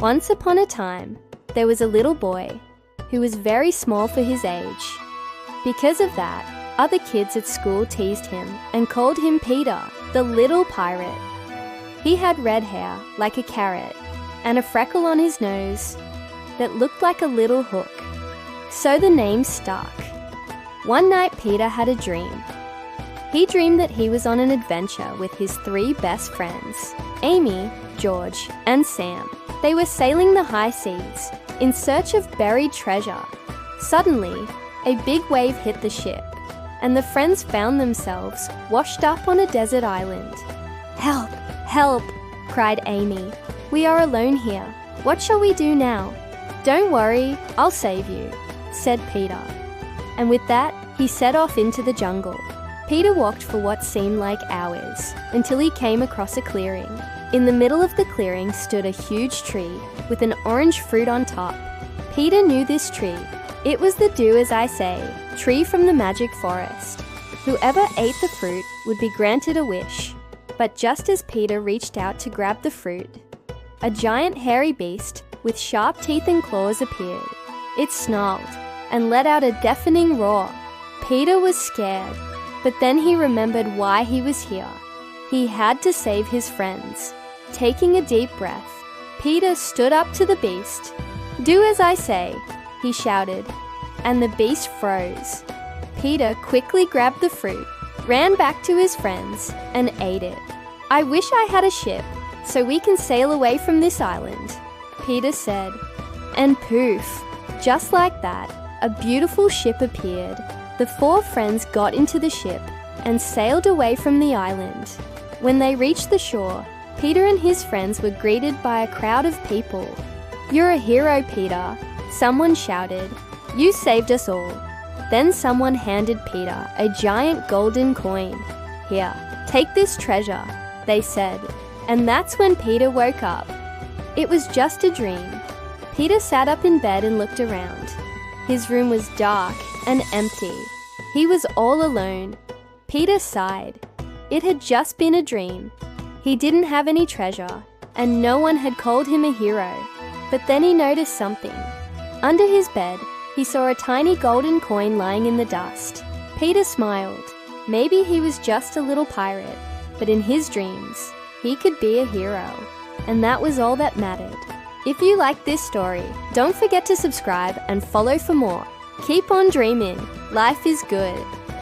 Once upon a time, there was a little boy who was very small for his age. Because of that, other kids at school teased him and called him Peter, the little pirate. He had red hair like a carrot and a freckle on his nose that looked like a little hook. So the name stuck. One night Peter had a dream. He dreamed that he was on an adventure with his 3 best friends, Amy, George, and Sam. They were sailing the high seas in search of buried treasure. Suddenly, a big wave hit the ship, and the friends found themselves washed up on a desert island. "Help! Help!" cried Amy. "We are alone here. What shall we do now?" "Don't worry, I'll save you," said Peter. And with that, he set off into the jungle. Peter walked for what seemed like hours, until he came across a clearing. In the middle of the clearing stood a huge tree with an orange fruit on top. Peter knew this tree. It was the Do As I Say tree from the magic forest. Whoever ate the fruit would be granted a wish. But just as Peter reached out to grab the fruit, a giant hairy beast with sharp teeth and claws appeared. It snarled and let out a deafening roar. Peter was scared, but then he remembered why he was here. He had to save his friends. Taking a deep breath, Peter stood up to the beast. "Do as I say," he shouted, and the beast froze. Peter quickly grabbed the fruit, ran back to his friends, and ate it. "I wish I had a ship, so we can sail away from this island," Peter said. And poof, just like that, a beautiful ship appeared. The 4 friends got into the ship and sailed away from the island. When they reached the shore, Peter and his friends were greeted by a crowd of people. "You're a hero, Peter," someone shouted. "You saved us all." Then someone handed Peter a giant golden coin. "Here, take this treasure," they said. And that's when Peter woke up. It was just a dream. Peter sat up in bed and looked around. His room was dark and empty. He was all alone. Peter sighed. It had just been a dream. He didn't have any treasure, and no one had called him a hero. But then he noticed something. Under his bed, he saw a tiny golden coin lying in the dust. Peter smiled. Maybe he was just a little pirate, but in his dreams, he could be a hero. And that was all that mattered. If you liked this story, don't forget to subscribe and follow for more. Keep on dreaming. Life is good.